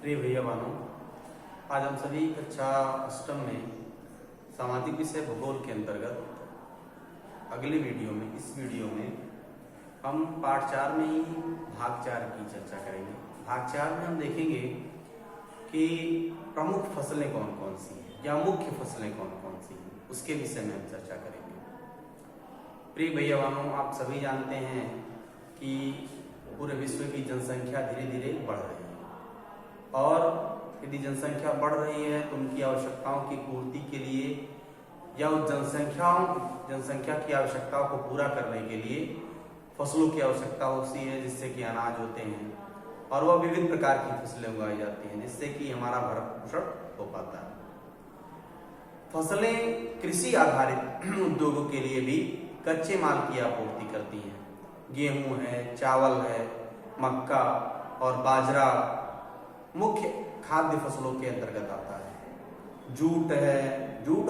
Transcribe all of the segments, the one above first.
प्रिय भैया बहनों, आज हम सभी कक्षा अष्टम में सामाजिक विषय भूगोल के अंतर्गत अगले वीडियो में इस वीडियो में हम पाठ 4 में ही भाग 4 की चर्चा करेंगे। भाग 4 में हम देखेंगे कि प्रमुख फसलें कौन कौन सी हैं या मुख्य फसलें कौन कौन सी हैं, उसके विषय में हम चर्चा करेंगे। प्रिय भैया बहनों, आप सभी जानते हैं कि पूरे विश्व की जनसंख्या धीरे धीरे बढ़ रही है और यदि जनसंख्या बढ़ रही है तो उनकी आवश्यकताओं की पूर्ति के लिए या उस जनसंख्या की आवश्यकताओं को पूरा करने के लिए फसलों की आवश्यकता होती है, जिससे कि अनाज होते हैं और वह विभिन्न प्रकार की फसलें उगाई जाती हैं, जिससे कि हमारा भरण पोषण हो पाता है। फसलें कृषि आधारित उद्योगों के लिए भी कच्चे माल की आपूर्ति करती हैं। गेहूं है, चावल है, मक्का और बाजरा मुख्य खाद्य फसलों के अंतर्गत आता है। जूट है, जूट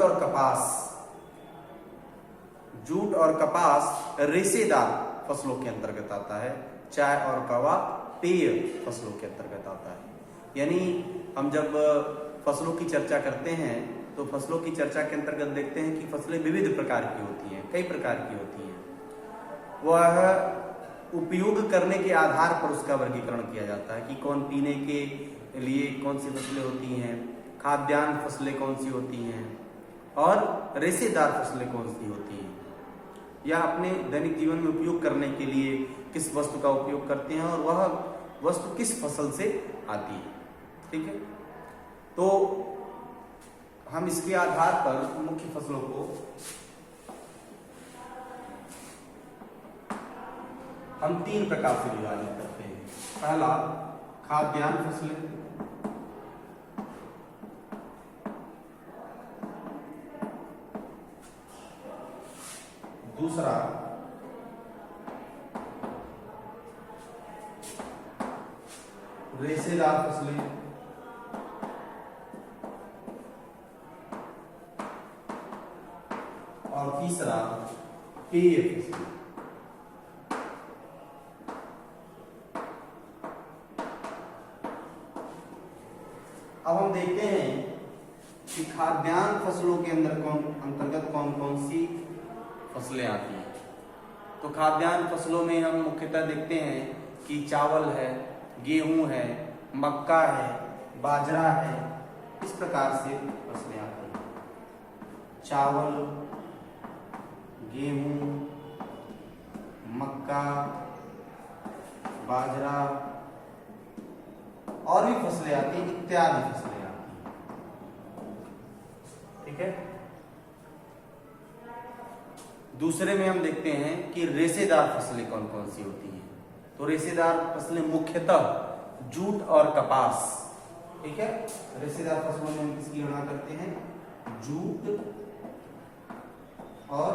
और कपास रेशेदार फसलों के अंतर्गत आता है। चाय और कहवा पेय फसलों के अंतर्गत आता है। यानी हम जब फसलों की चर्चा करते हैं तो फसलों की चर्चा के अंतर्गत देखते हैं कि फसलें विविध प्रकार की होती हैं, कई प्रकार की होती हैं। वह उपयोग करने के आधार पर उसका वर्गीकरण किया जाता है कि कौन पीने के लिए कौन सी फसलें होती हैं, खाद्यान्न फसलें कौन सी होती हैं और रेशेदार फसलें कौन सी होती हैं, या अपने दैनिक जीवन में उपयोग करने के लिए किस वस्तु का उपयोग करते हैं और वह वस्तु किस फसल से आती है। ठीक है, तो हम इसके आधार पर मुख्य फसलों को हम 3 प्रकार से विभाजित करते हैं। पहला, खाद्यान्न फसलें। दूसरा, रेशेदार फसलें। और तीसरा, पेय फसलें। अब हम देखते हैं कि खाद्यान्न फसलों के अंतर्गत कौन कौन सी फसलें आती हैं। तो खाद्यान्न फसलों में हम मुख्यतः देखते हैं कि चावल है, गेहूं है, मक्का है, बाजरा है, इस प्रकार से फसलें आती हैं। चावल, गेहूं, मक्का, बाजरा और भी फसलें आती हैं, इत्यादि फसलें आती हैं। ठीक है, दूसरे में हम देखते हैं कि रेशेदार फसलें कौन कौन सी होती हैं। तो रेशेदार फसलें मुख्यतः जूट और कपास। ठीक है, रेशेदार फसलों में हम किसकी गणना करते हैं? जूट और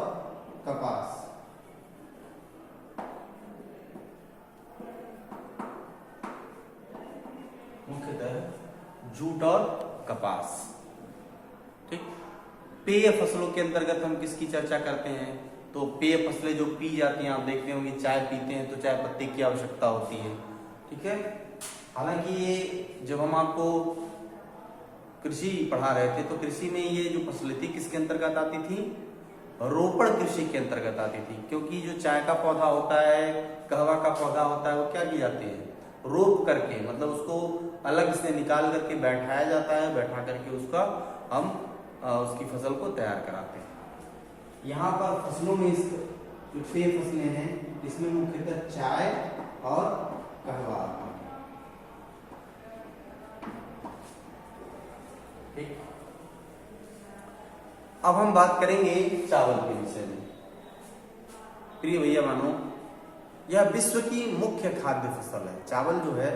कपास। मुख्यतः जूट और कपास। ठीक, पेय फसलों के अंतर्गत हम किसकी चर्चा करते हैं? तो पेय फसलें जो पी जाती हैं, आप देखते होंगे चाय पीते हैं तो चाय पत्ती की आवश्यकता होती है। ठीक है, हालांकि ये जब हम आपको कृषि पढ़ा रहे थे तो कृषि में ये जो फसलें थी किसके अंतर्गत आती थी? रोपण कृषि के अंतर्गत आती थी, क्योंकि जो चाय का पौधा होता है, कहवा का पौधा होता है, वो क्या किए जाते हैं? रोप करके, मतलब उसको अलग से निकाल करके बैठाया जाता है, बैठा करके उसका हम उसकी फसल को तैयार कराते हैं। यहाँ पर फसलों में जो 6 फसलें हैं, इसमें मुख्यतः चाय और कहवा आती है। ठीक, अब हम बात करेंगे चावल के विषय में। प्रिय भैया बहनों, यह विश्व की मुख्य खाद्य फसल है। चावल जो है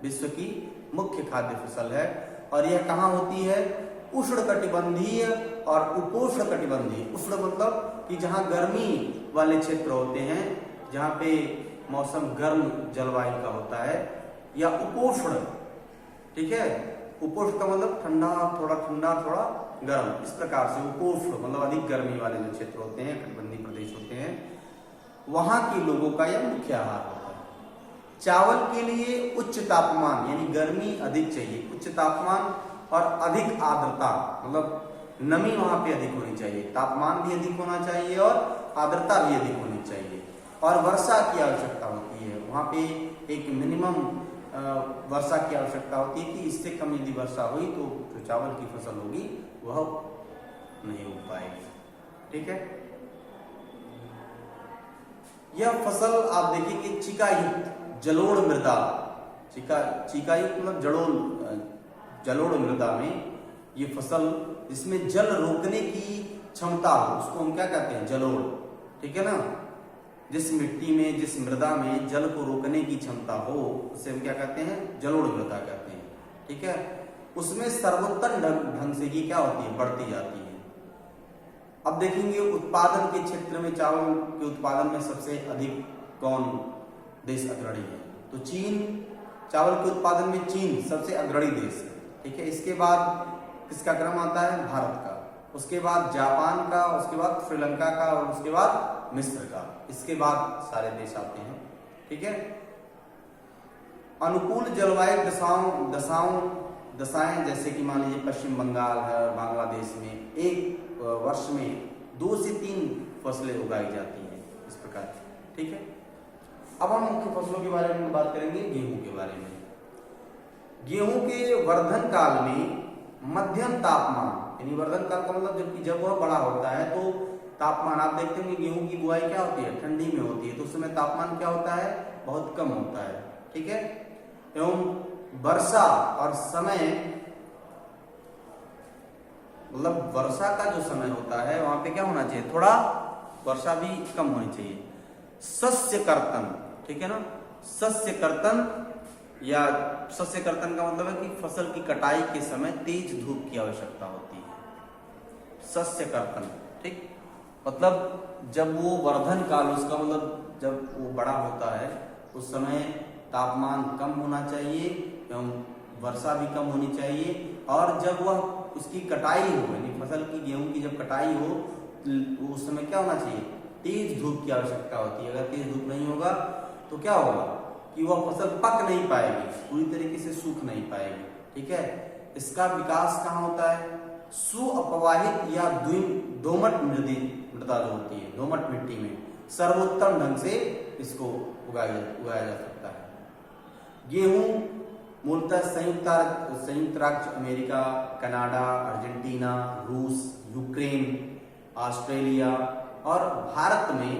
विश्व की मुख्य खाद्य फसल है और यह कहाँ होती है? उष्णकटिबंधीय और उपोष्ण कटिबंधीय। उष्ण मतलब कि जहाँ गर्मी वाले क्षेत्र होते हैं, जहाँ पे मौसम गर्म जलवायु का होता है, या उपोष्ण। ठीक है, उपोष्ण का मतलब ठंडा थोड़ा गर्म, इस प्रकार से उपोष्ण मतलब अधिक गर्मी वाले जो क्षेत्र होते हैं, कटिबंधीय प्रदेश होते हैं, वहां के लोगों का यह मुख्य आहार होता है। चावल के लिए उच्च तापमान यानी गर्मी अधिक चाहिए, उच्च तापमान और अधिक आर्द्रता, मतलब नमी वहां पे अधिक होनी चाहिए, तापमान भी अधिक होना चाहिए और आर्द्रता भी अधिक होनी चाहिए, और वर्षा की आवश्यकता होती है। वहां पे एक मिनिमम वर्षा की आवश्यकता होती है कि इससे कम यदि वर्षा हुई तो जो चावल की फसल होगी वह नहीं हो पाएगी। ठीक है, यह फसल आप देखेंगे चिकायुक्त जलोढ़ मृदा, चिकायुक्त मतलब जलोढ़ मृदा में ये फसल जिसमें जल रोकने की क्षमता हो उसको हम क्या कहते हैं, जलोढ़। ठीक है ना, जिस मिट्टी में जिस मृदा में जल को रोकने की क्षमता हो उसे हम क्या कहते हैं, जलोढ़ मृदा कहते हैं। ठीक है, उसमें सर्वोत्तम ढंग से ये क्या होती है, बढ़ती जाती है। अब देखेंगे उत्पादन के क्षेत्र में चावल के उत्पादन में सबसे अधिक कौन देश अग्रणी है, तो चीन। चावल के उत्पादन में चीन सबसे अग्रणी देश है। ठीक है, इसके बाद किसका क्रम आता है, भारत का, उसके बाद जापान का, उसके बाद श्रीलंका का और उसके बाद मिस्र का, इसके बाद सारे देश आते हैं। ठीक है, अनुकूल जलवायु दशाएं जैसे कि मान लीजिए पश्चिम बंगाल है और बांग्लादेश में एक वर्ष में 2 से 3 फसलें उगाई जाती हैं इस प्रकार। ठीक है, अब हम मुख्य फसलों के बारे में बात करेंगे, गेहूं के बारे में। गेहूं के वर्धन काल में मध्यम तापमान यानी वर्धन काल का मतलब जब वह बड़ा होता है तो तापमान, आप देखते होंगे गेहूं की बुआई क्या होती है, ठंडी में होती है, तो उस समय तापमान क्या होता है, बहुत कम होता है। ठीक है, एवं वर्षा और समय, मतलब वर्षा का जो समय होता है वहां पे क्या होना चाहिए, थोड़ा वर्षा भी कम होनी चाहिए। सस्य कर्तन, ठीक है ना, सस्य कर्तन या सस्य कर्तन का मतलब है कि फसल की कटाई के समय तेज धूप की आवश्यकता होती है, सस्य कर्तन। ठीक, मतलब जब वो वर्धन काल, उसका मतलब जब वो बड़ा होता है उस समय तापमान कम होना चाहिए एवं वर्षा भी कम होनी चाहिए, और जब वह उसकी कटाई हो यानी फसल की, गेहूं की जब कटाई हो तो उस समय क्या होना चाहिए, तेज धूप की आवश्यकता होती है। अगर तेज धूप नहीं होगा तो क्या होगा कि वह फसल पक नहीं पाएगी, पूरी तरीके से सूख नहीं पाएगी। ठीक है, इसका विकास कहाँ होता है, सुअपवाहित या दोमट मृदा जो होती है, दोमट मिट्टी में सर्वोत्तम ढंग से इसको उगाया जा सकता है। गेहूं मूलतः संयुक्त राज्य अमेरिका, कनाडा, अर्जेंटीना, रूस, यूक्रेन, ऑस्ट्रेलिया और भारत में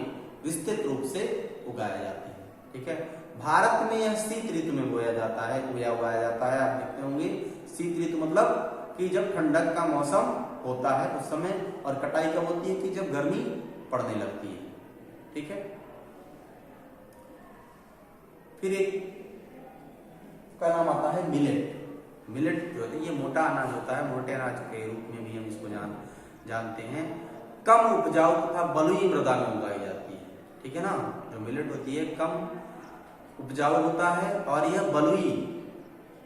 विस्तृत रूप से उगाया जाते हैं। ठीक है, भारत में यह शीत ऋतु में बोया जाता है या उगाया जाता है। आप देखते होंगे शीत ऋतु मतलब कि जब ठंडक का मौसम होता है उस समय, और कटाई कब होती है कि जब गर्मी पड़ने लगती है। ठीक है, फिर एक का नाम आता है मिलेट। मिलेट जो होता है ये मोटा अनाज होता है, मोटे अनाज के रूप में भी हम इसको जानते हैं। कम उपजाऊ तथा बलुई मृदा में उगाई जाती है। ठीक है ना, जो मिलेट होती है कम उपजाऊ होता है और यह बलुई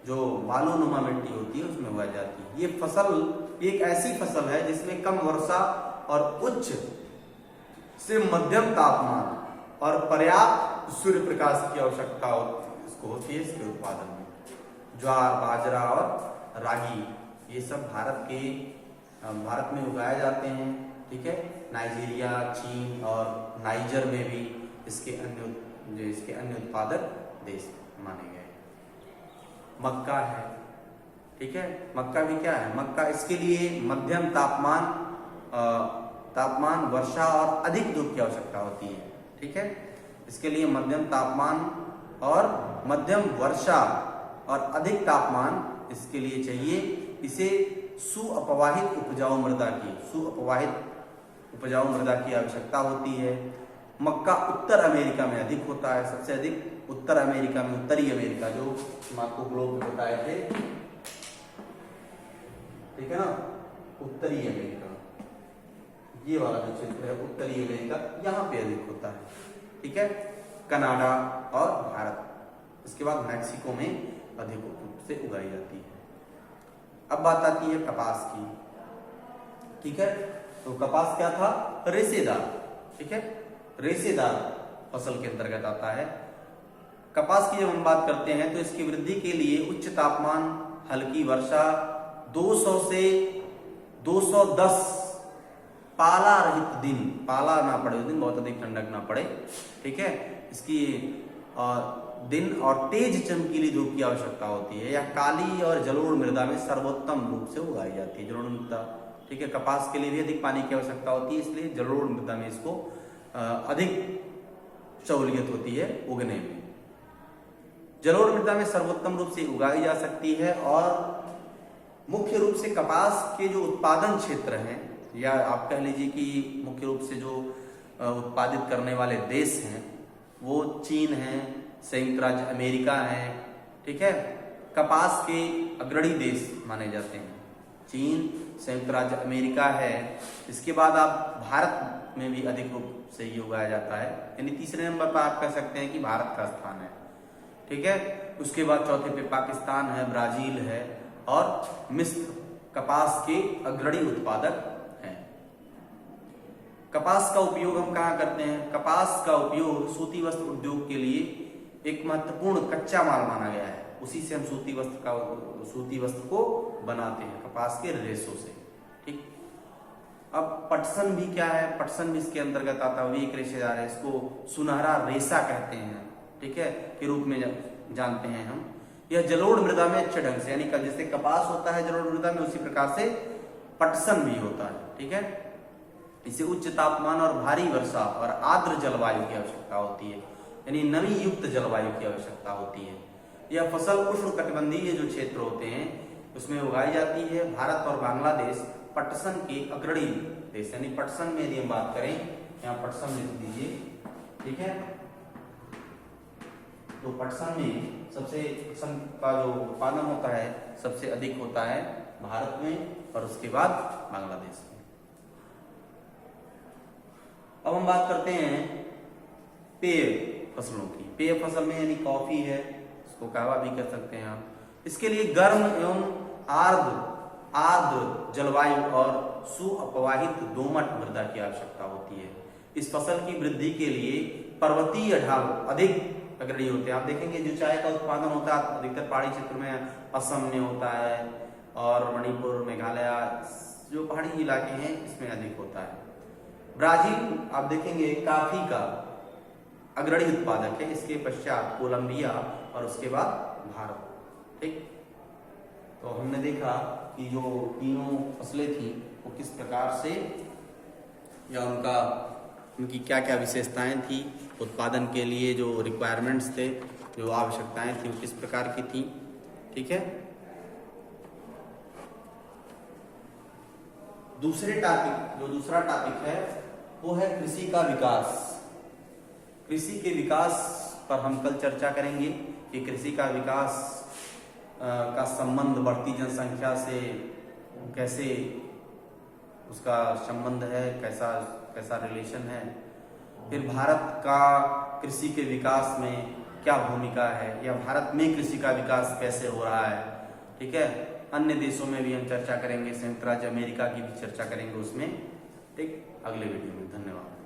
जो बालूनुमा मिट्टी होती है उसमें उगाई जाती है। ये फसल एक ऐसी फसल है जिसमें कम वर्षा और उच्च से मध्यम तापमान और पर्याप्त सूर्य प्रकाश की आवश्यकता होती है इसके उत्पादन में। ज्वार, बाजरा और रागी ये सब भारत में उगाए जाते हैं। ठीक है, नाइजीरिया, चीन और नाइजर में भी इसके अन्य उत्पादक देश माने गए। मक्का है। ठीक है, मक्का भी क्या है, मक्का इसके लिए मध्यम तापमान वर्षा और अधिक धूप की आवश्यकता होती है। ठीक है, इसके लिए मध्यम तापमान और मध्यम वर्षा और अधिक तापमान इसके लिए चाहिए। इसे सुअपवाहित उपजाऊ मृदा की आवश्यकता होती है। मक्का उत्तर अमेरिका में अधिक होता है, सबसे अधिक उत्तर अमेरिका में, उत्तरी अमेरिका जो हम आपको ग्लोब में बताए थे। ठीक है ना, उत्तरी अमेरिका, ये वाला जो क्षेत्र है उत्तरी अमेरिका, यहाँ पे अधिक होता है। ठीक है, कनाडा और भारत, इसके बाद मैक्सिको में अधिक रूप से उगाई जाती है। अब बात आती है कपास की। ठीक है, तो कपास क्या था, रेशेदार। ठीक है, रेशेदार फसल के अंतर्गत आता है। कपास की जब हम बात करते हैं तो इसकी वृद्धि के लिए उच्च तापमान, हल्की वर्षा, 200 से 210 पाला रहित दिन, पाला ना पड़े उस दिन, बहुत अधिक ठंडक ना पड़े, ठीक है, इसकी दिन और तेज चमकीली धूप की आवश्यकता होती है। यह काली और जलोढ़ मृदा में सर्वोत्तम रूप से उगाई जाती है, जलोढ़ मृदा, ठीक है। कपास के लिए भी अधिक पानी की आवश्यकता होती है, इसलिए जलोढ़ मृदा में इसको अधिक सहूलियत होती है उगने में। जलोढ़ मृदा में सर्वोत्तम रूप से उगाई जा सकती है और मुख्य रूप से कपास के जो उत्पादन क्षेत्र हैं, या आप कह लीजिए कि मुख्य रूप से जो उत्पादित करने वाले देश हैं वो चीन है, संयुक्त राज्य अमेरिका है, ठीक है। कपास के अग्रणी देश माने जाते हैं, चीन, संयुक्त राज्य अमेरिका है। इसके बाद आप भारत में भी अधिक रूप से ये उगाया जाता है, यानी तीसरे नंबर पर आप कह सकते हैं कि भारत का स्थान है, ठीक है। उसके बाद चौथे पे पाकिस्तान है, ब्राजील है और मिस्र कपास के अग्रणी उत्पादक हैं। कपास का उपयोग हम कहाँ करते हैं? कपास का उपयोग सूती वस्त्र उद्योग के लिए एक महत्वपूर्ण कच्चा माल माना गया है, उसी से हम सूती वस्त्र को बनाते हैं, कपास के रेशों से, ठीक। अब पटसन भी क्या है? पटसन भी इसके अंतर्गत आता है, एक रेशेदार है, इसको सुनहरा रेशा कहते हैं, ठीक है, के रूप में जानते हैं हम। यह जलोढ़ मृदा में अच्छे ढंग से, यानी जैसे कपास होता है जलोढ़ मृदा में, उसी प्रकार से पटसन भी होता है, ठीक है। इसे उच्च तापमान और भारी वर्षा और आर्द्र जलवायु की आवश्यकता होती है, यानी नमी युक्त जलवायु की आवश्यकता होती है। यह फसल उष्णकटिबंधीय जो क्षेत्र होते हैं उसमें उगाई जाती है। भारत और बांग्लादेश पटसन के अग्रणी देश, यानी पटसन में यदि हम बात करें, यहाँ पटसन लिख दीजिए, ठीक है। तो पटसन में सबसे पटसन का जो उत्पादन होता है सबसे अधिक होता है भारत में और उसके बाद बांग्लादेश में। अब हम बात करते हैं पेय फसलों की। पेय फसल में यानी कॉफी है, इसको कहवा भी कह सकते हैं आप। इसके लिए गर्म एवं आर्द्र जलवायु और सुअपवाहित दोमट मृदा की आवश्यकता होती है। इस फसल की वृद्धि के लिए पर्वतीय ढाल अधिक अग्रणी होते हैं। आप देखेंगे जो चाय का उत्पादन होता है अधिकतर पहाड़ी क्षेत्र में, असम में होता है और मणिपुर, मेघालय, जो पहाड़ी इलाके हैं इसमें अधिक होता है। ब्राजील आप देखेंगे कॉफी का अग्रणी उत्पादक है, इसके पश्चात कोलंबिया और उसके बाद भारत, ठीक। तो हमने देखा कि जो तीनों फसलें थी वो किस प्रकार से, या उनकी क्या क्या विशेषताएं थी, उत्पादन के लिए जो रिक्वायरमेंट्स थे, जो आवश्यकताएं थी वो किस प्रकार की थी, ठीक है। दूसरा टॉपिक है वो है कृषि का विकास। कृषि के विकास पर हम कल चर्चा करेंगे कि कृषि का विकास का संबंध बढ़ती जनसंख्या से कैसे उसका संबंध है, कैसा रिलेशन है, फिर भारत का कृषि के विकास में क्या भूमिका है, या भारत में कृषि का विकास कैसे हो रहा है, ठीक है। अन्य देशों में भी हम चर्चा करेंगे, संयुक्त राज्य अमेरिका की भी चर्चा करेंगे उसमें, ठीक। अगले वीडियो में धन्यवाद।